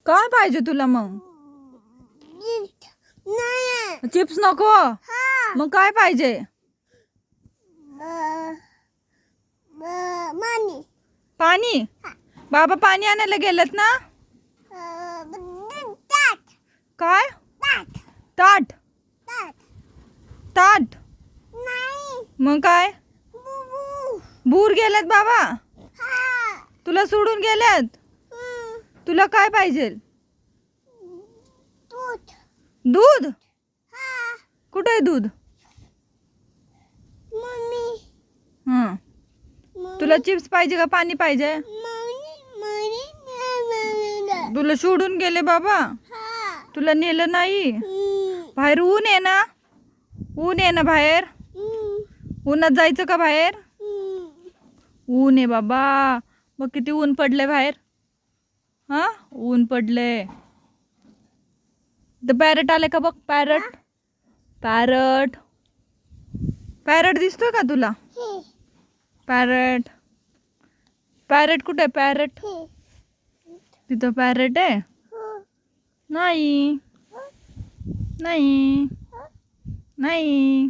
काय पाहिजे तुला मग? चिप्स नको? मग काय पाहिजे? पाणी? बाबा पाणी आणायला गेलेत ना? काय? ताट? ताट? मग काय? बूर गेलेत बाबा? तुला सोडून गेलेत? तुला काय पाहिजे? दूध? कुठे आहे दूध? हं. तुला चिप्स पाहिजे का पाणी पाहिजे? तुला सोडून गेले बाबा? तुला नेलं नाही? बाहेर ऊन आहे ना? ऊन आहे ना बाहेर? उन्हात जायचं का बाहेर? ऊन आहे बाबा. मग किती ऊन पडले बाहेर? हा, ऊन पडले. पॅरट आले का बघ. पॅरट. पॅरट. पॅरट दिसतोय का तुला? पॅरट. पॅरट कुठे आहे? पॅरट. तिथं पॅरट आहे? नाही. नाही. नाही.